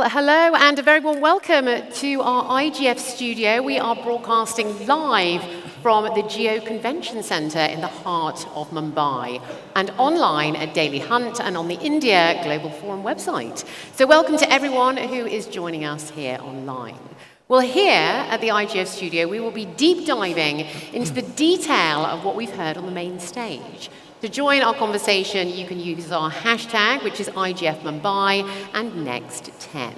Well, hello and a very warm welcome to our IGF studio. We are broadcasting live from the Geo Convention Centre in the heart of Mumbai and online at Daily Hunt and on the India Global Forum website. So welcome to everyone who is joining us here online. Well, here at the IGF studio, we will be deep diving into the detail of what we've heard on the main stage. To join our conversation, you can use our hashtag, which is IGF Mumbai and Next10.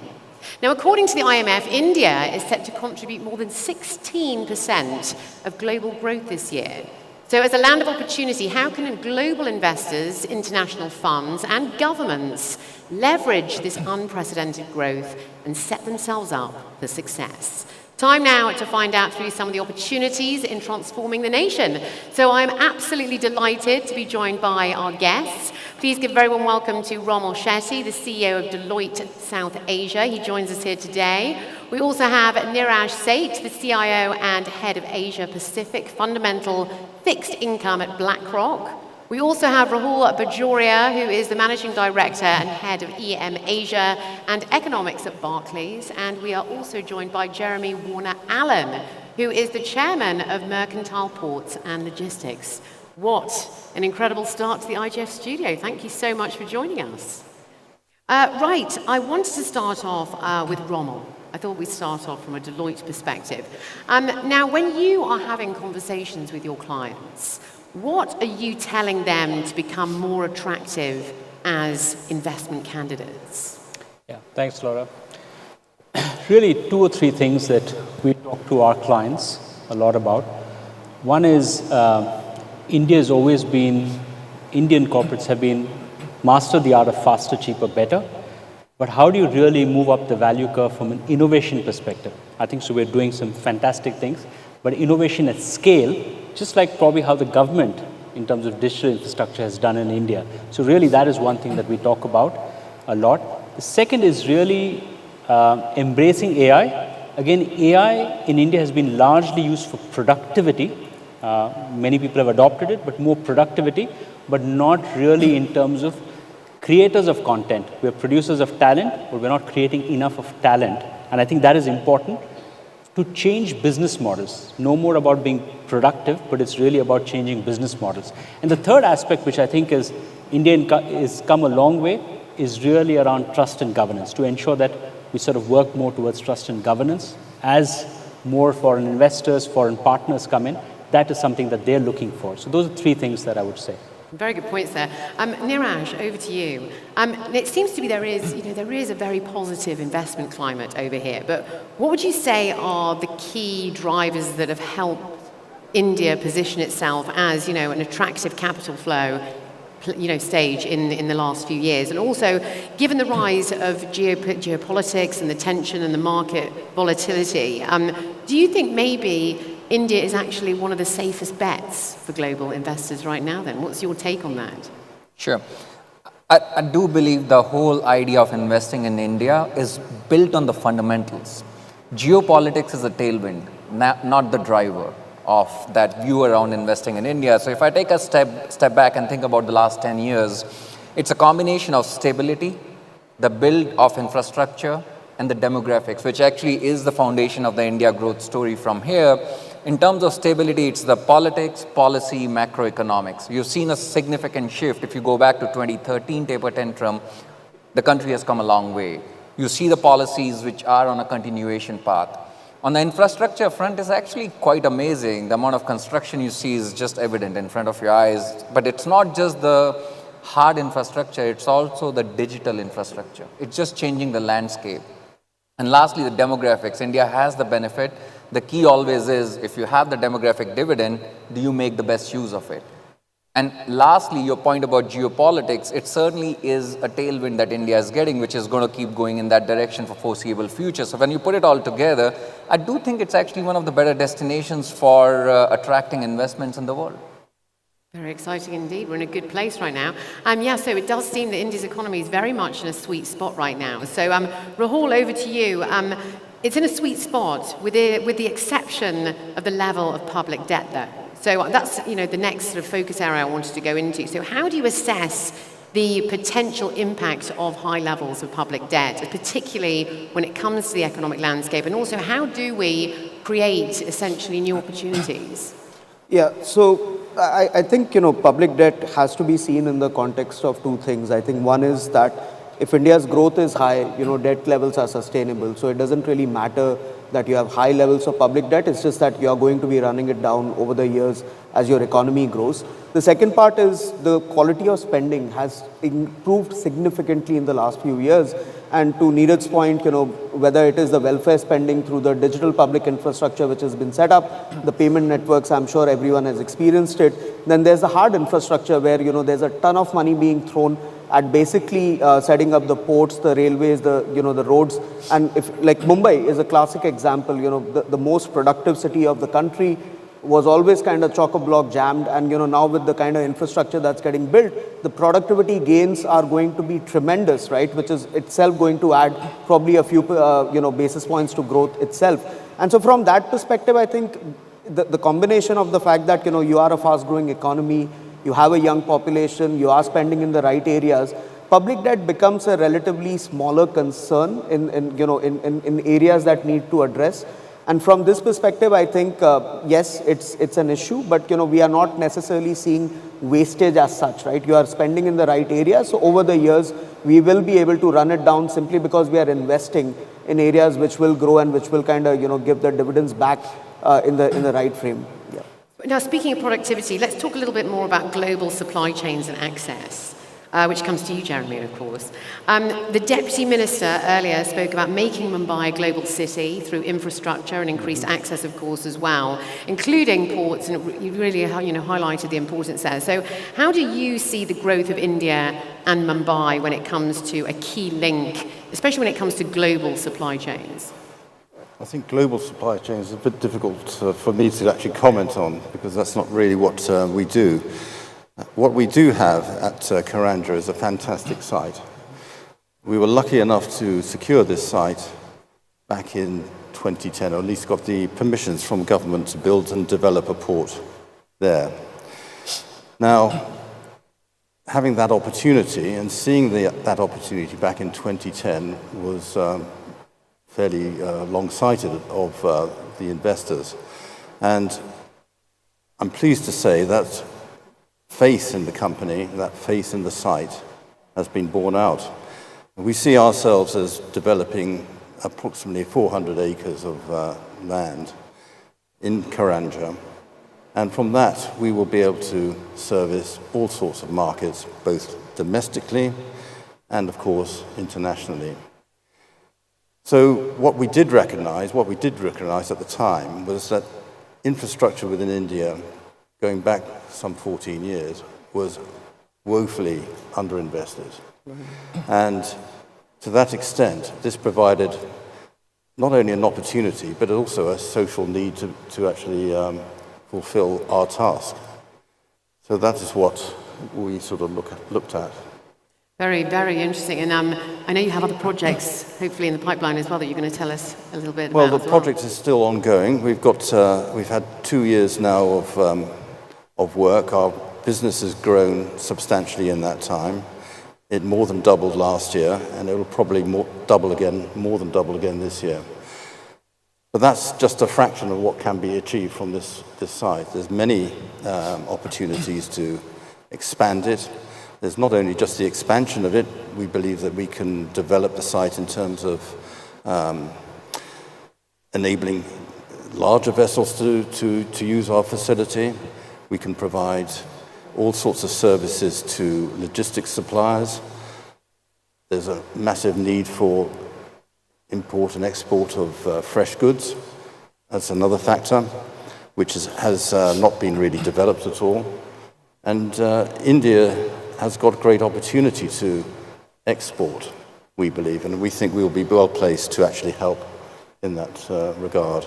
Now, according to the IMF, India is set to contribute more than 16% of global growth this year. So as a land of opportunity, how can global investors, international funds, and governments leverage this unprecedented growth and set themselves up for success? Time now to find out through some of the opportunities in transforming the nation. So I'm absolutely delighted to be joined by our guests. Please give a very warm welcome to Romal, Shetty, the CEO of Deloitte South Asia. He joins us here today. We also have Neeraj, Seth, the CIO and head of Asia Pacific Fundamental Fixed Income at BlackRock. We also have Rahul Bajoria, who is the Managing Director and Head of EM Asia and Economics at Barclays. And we are also joined by Jeremy Warner-Allen, who is the Chairman of Mercantile Ports and Logistics. What an incredible start to the IGF studio. Thank you so much for joining us. Right, I wanted to start off with Romal. I thought we'd start off from a Deloitte perspective. Now, when you are having conversations with your clients, what are you telling them to become more attractive as investment candidates? Yeah, thanks, Laura. Really, two or three things that we talk to our clients a lot about. One is India has always been, Indian corporates have been master the art of faster, cheaper, better. But how do you really move up the value curve from an innovation perspective? I think so we're doing some fantastic things, but innovation at scale, just like probably how the government in terms of digital infrastructure has done in India. So really that is one thing that we talk about a lot. The second is really embracing AI. Again, AI in India has been largely used for productivity. Many people have adopted it, but more productivity, but not really in terms of creators of content. We're producers of talent, but we're not creating enough of talent. And I think that is important to change business models. No more about being productive, but it's really about changing business models. And the third aspect, which I think is India has come a long way, is really around trust and governance, to ensure that we sort of work more towards trust and governance. As more foreign investors, foreign partners come in, that is something that they're looking for. So those are three things that I would say. Very good points there. Neeraj, over to you. It seems to be there is a very positive investment climate over here, but what would you say are the key drivers that have helped India position itself as, an attractive capital flow, stage in the last few years? And also, given the rise of geopolitics and the tension and the market volatility, do you think maybe India is actually one of the safest bets for global investors right now then? What's your take on that? Sure. I do believe the whole idea of investing in India is built on the fundamentals. Geopolitics is a tailwind, not the driver of that view around investing in India. So if I take a step back and think about the last 10 years, it's a combination of stability, the build of infrastructure, and the demographics, which actually is the foundation of the India growth story from here. In terms of stability, it's the politics, policy, macroeconomics. You've seen a significant shift. If you go back to 2013 taper tantrum, the country has come a long way. You see the policies which are on a continuation path. On the infrastructure front, is actually quite amazing. The amount of construction you see is just evident in front of your eyes. But it's not just the hard infrastructure, it's also the digital infrastructure. It's just changing the landscape. And lastly, the demographics. India has the benefit. The key always is, if you have the demographic dividend, do you make the best use of it? And lastly, your point about geopolitics, it certainly is a tailwind that India is getting, which is going to keep going in that direction for foreseeable future. So when you put it all together, I do think it's actually one of the better destinations for attracting investments in the world. Very exciting indeed. We're in a good place right now. So it does seem that India's economy is very much in a sweet spot right now. So Rahul, over to you. It's in a sweet spot with the exception of the level of public debt though. So that's the next sort of focus area I wanted to go into. So how do you assess the potential impact of high levels of public debt, particularly when it comes to the economic landscape, and also how do we create essentially new opportunities? Yeah, so I think, public debt has to be seen in the context of two things. I think one is that if India's growth is high, debt levels are sustainable. So it doesn't really matter that you have high levels of public debt. It's just that you're going to be running it down over the years as your economy grows. The second part is the quality of spending has improved significantly in the last few years. And to Neeraj's point, whether it is the welfare spending through the digital public infrastructure which has been set up, the payment networks, I'm sure everyone has experienced it. Then there's the hard infrastructure where, there's a ton of money being thrown at basically setting up the ports, the railways, the roads. And if like Mumbai is a classic example, the most productive city of the country was always kind of chock-a-block jammed, and now with the kind of infrastructure that's getting built, the productivity gains are going to be tremendous, right? Which is itself going to add probably a few basis points to growth itself. And so from that perspective, I think the combination of the fact that you are a fast-growing economy, you have a young population, you are spending in the right areas, public debt becomes a relatively smaller concern in areas that need to address. And from this perspective, I think, yes, it's an issue, but we are not necessarily seeing wastage as such, right? You are spending in the right areas. So over the years, we will be able to run it down simply because we are investing in areas which will grow and which will kind of, give the dividends back in the right frame. Yeah. Now, speaking of productivity, let's talk a little bit more about global supply chains and access. Which comes to you, Jeremy, of course. The Deputy Minister earlier spoke about making Mumbai a global city through infrastructure and increased access, of course, as well, including ports, and you really highlighted the importance there. So how do you see the growth of India and Mumbai when it comes to a key link, especially when it comes to global supply chains? I think global supply chains is a bit difficult for me to actually comment on, because that's not really what we do. What we do have at Karanja is a fantastic site. We were lucky enough to secure this site back in 2010, or at least got the permissions from government to build and develop a port there. Now, having that opportunity and seeing that opportunity back in 2010 was fairly long-sighted of the investors. And I'm pleased to say that faith in the company, that faith in the site has been borne out. We see ourselves as developing approximately 400 acres of land in Karanja, and from that we will be able to service all sorts of markets, both domestically and of course internationally. So what we did recognize at the time was that infrastructure within India, going back some 14 years, was woefully underinvested. And to that extent, this provided not only an opportunity, but also a social need to actually fulfill our task. So that is what we sort of looked at. Very, very interesting. And I know you have other projects, hopefully in the pipeline as well, that you're going to tell us a little bit about. Well, the project is still ongoing. We've had 2 years now of work. Our business has grown substantially in that time. It more than doubled last year, and it will probably more than double again this year. But that's just a fraction of what can be achieved from this site. There's many opportunities to expand it. There's not only just the expansion of it. We believe that we can develop the site in terms of enabling larger vessels to use our facility. We can provide all sorts of services to logistics suppliers. There's a massive need for import and export of fresh goods. That's another factor, which has not been really developed at all. And India has got great opportunity to export, we believe, and we think we'll be well placed to actually help in that regard.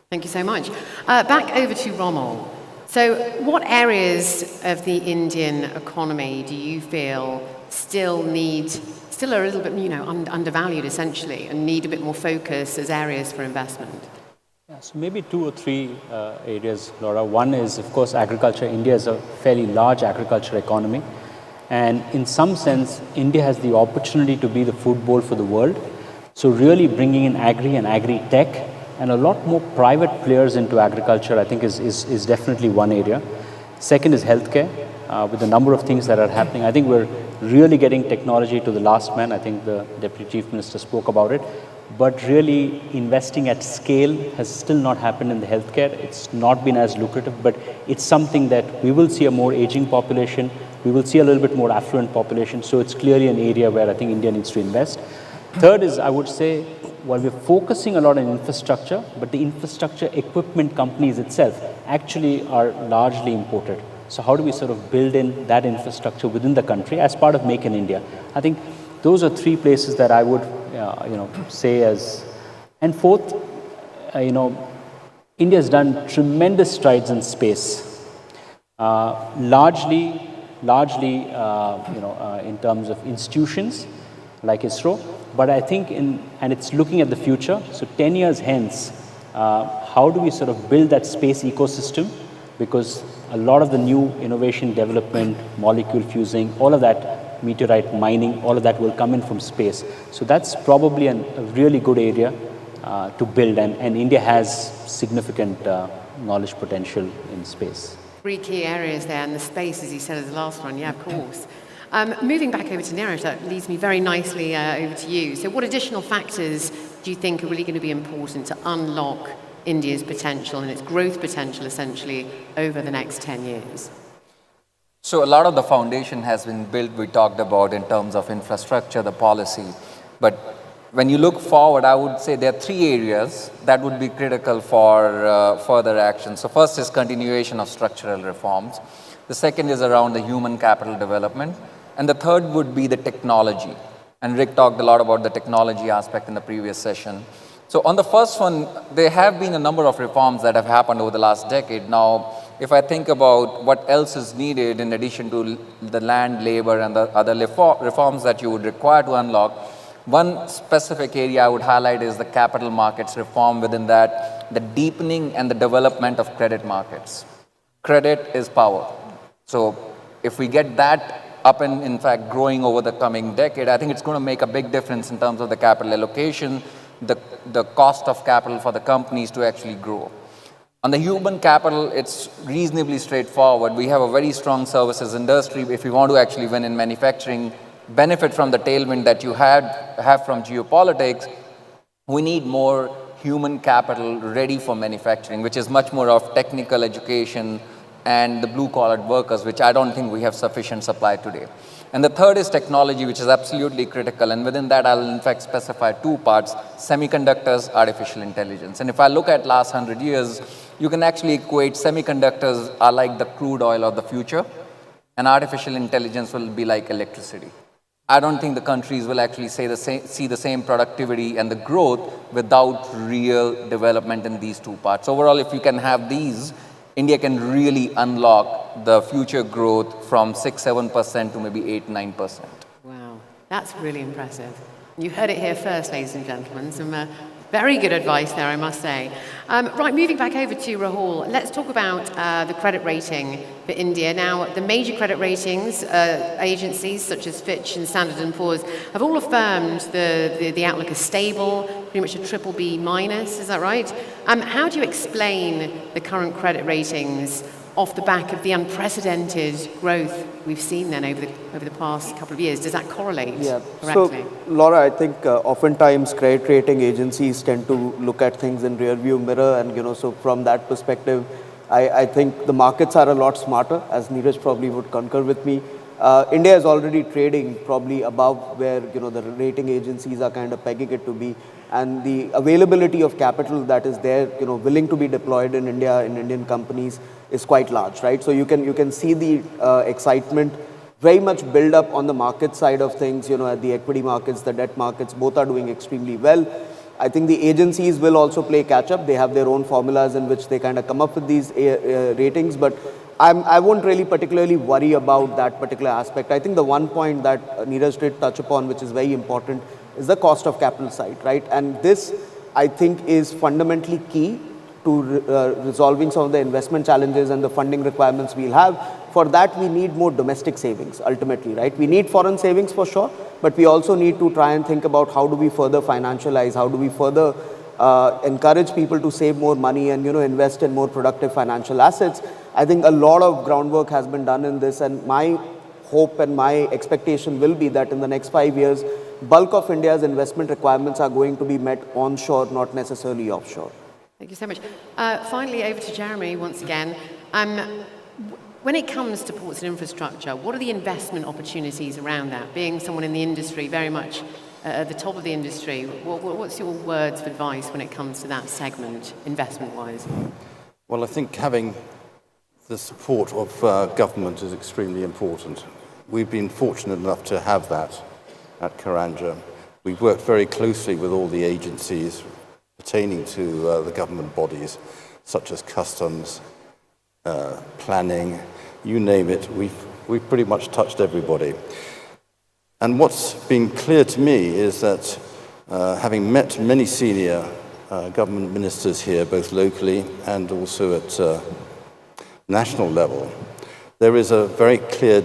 Thank you so much. Back over to Romal. So what areas of the Indian economy do you feel still are a little bit, undervalued essentially, and need a bit more focus as areas for investment? Yeah, so maybe 2 or 3 areas, Laura. One is, of course, agriculture. India is a fairly large agriculture economy, And in some sense, India has the opportunity to be the food bowl for the world. So really bringing in agri and agri-tech and a lot more private players into agriculture, I think is definitely one area. Second is healthcare, with the number of things that are happening. I think we're really getting technology to the last man. I think the Deputy Chief Minister spoke about it. But really investing at scale has still not happened in the healthcare. It's not been as lucrative, but it's something that we will see a more aging population. We will see a little bit more affluent population. So it's clearly an area where I think India needs to invest. Third is, I would say, while we're focusing a lot on infrastructure, but the infrastructure equipment companies itself actually are largely imported. So how do we sort of build in that infrastructure within the country as part of Make in India? I think those are three places that I would say as. And fourth, India has done tremendous strides in space, largely in terms of institutions like ISRO. But I think and it's looking at the future. So 10 years hence, how do we sort of build that space ecosystem? Because a lot of the new innovation development, molecule fusing, all of that, meteorite mining, all of that will come in from space. So that's probably a really good area to build. And India has significant knowledge potential in space. Three key areas there, and the space, as you said, is the last one. Yeah, of course. Moving back over to Neeraj, that leads me very nicely over to you. So what additional factors do you think are really going to be important to unlock India's potential and its growth potential, essentially, over the next 10 years? So a lot of the foundation has been built, we talked about, in terms of infrastructure, the policy. But when you look forward, I would say there are three areas that would be critical for further action. So first is continuation of structural reforms. The second is around the human capital development. And the third would be the technology. And Rick talked a lot about the technology aspect in the previous session. So on the first one, there have been a number of reforms that have happened over the last decade. Now, if I think about what else is needed in addition to the land, labor, and the other reforms that you would require to unlock, one specific area I would highlight is the capital markets reform. Within that, the deepening and the development of credit markets. Credit is power. So if we get that up and in fact growing over the coming decade, I think it's going to make a big difference in terms of the capital allocation, the cost of capital for the companies to actually grow. On the human capital, it's reasonably straightforward. We have a very strong services industry. If we want to actually win in manufacturing, benefit from the tailwind that you have from geopolitics, we need more human capital ready for manufacturing, which is much more of technical education and the blue-collar workers, which I don't think we have sufficient supply today. And the third is technology, which is absolutely critical. And within that, I'll in fact specify two parts: semiconductors, artificial intelligence. And if I look at last 100 years, you can actually equate semiconductors are like the crude oil of the future, and artificial intelligence will be like electricity. I don't think the countries will actually see the same productivity and the growth without real development in these two parts. Overall, if you can have these, India can really unlock the future growth from 6-7% to maybe 8-9%. Wow, that's really impressive. You heard it here first, ladies and gentlemen. Some very good advice there, I must say. Right, moving back over to Rahul, let's talk about the credit rating for India. Now, the major credit ratings agencies, such as Fitch and Standard & Poor's, have all affirmed the outlook is stable, pretty much a BBB minus, is that right? How do you explain the current credit ratings off the back of the unprecedented growth we've seen then over the past couple of years? Does that correlate correctly? So, Laura, I think oftentimes credit rating agencies tend to look at things in rear view mirror, and so from that perspective, I think the markets are a lot smarter, as Neeraj probably would concur with me. India is already trading probably above where the rating agencies are kind of pegging it to be, and the availability of capital that is there, willing to be deployed in India, in Indian companies, is quite large, right? So you can see the excitement very much build up on the market side of things. At the equity markets, the debt markets, both are doing extremely well. I think the agencies will also play catch up. They have their own formulas in which they kind of come up with these ratings, but I won't really particularly worry about that particular aspect. I think the one point that Neeraj did touch upon, which is very important, is the cost of capital side, right? And this, I think, is fundamentally key to resolving some of the investment challenges and the funding requirements we'll have. For that, we need more domestic savings, ultimately, right? We need foreign savings for sure, but we also need to try and think about how do we further financialize, how do we further encourage people to save more money and, invest in more productive financial assets. I think a lot of groundwork has been done in this, and my hope and my expectation will be that in the next 5 years, bulk of India's investment requirements are going to be met onshore, not necessarily offshore. Thank you so much. Finally, over to Jeremy once again. When it comes to ports and infrastructure, what are the investment opportunities around that? Being someone in the industry, very much at the top of the industry, what's your words of advice when it comes to that segment, investment-wise? Well, I think having the support of government is extremely important. We've been fortunate enough to have that at Karanja. We've worked very closely with all the agencies pertaining to the government bodies, such as customs, planning, you name it. We've pretty much touched everybody. And what's been clear to me is that having met many senior government ministers here, both locally and also at national level, there is a very clear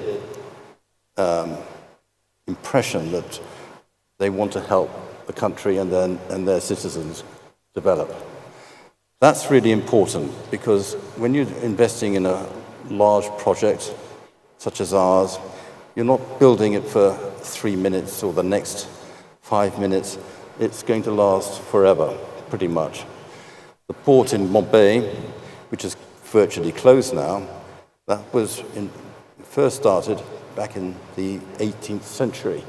impression that they want to help the country and their citizens develop. That's really important, because when you're investing in a large project such as ours, you're not building it for 3 minutes or the next 5 minutes. It's going to last forever, pretty much. The port in Mumbai, which is virtually closed now, that was first started back in the 18th century.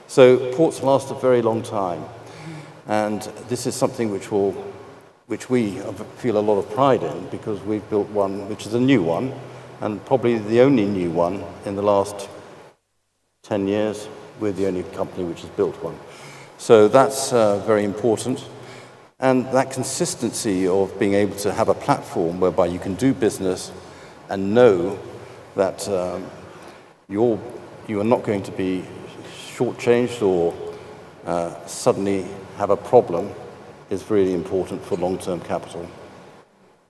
So ports last a very long time. And this is something which we feel a lot of pride in, because we've built one which is a new one, and probably the only new one in the last 10 years. We're the only company which has built one. So that's very important. And that consistency of being able to have a platform whereby you can do business and know that you are not going to be shortchanged or suddenly have a problem is really important for long-term capital.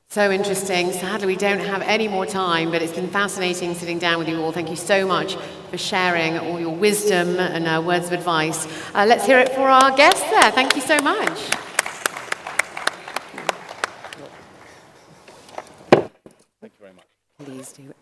So interesting. Sadly, we don't have any more time, but it's been fascinating sitting down with you all. Thank you so much for sharing all your wisdom and words of advice. Let's hear it for our guests there. Thank you so much. Thank you very much. Please do it.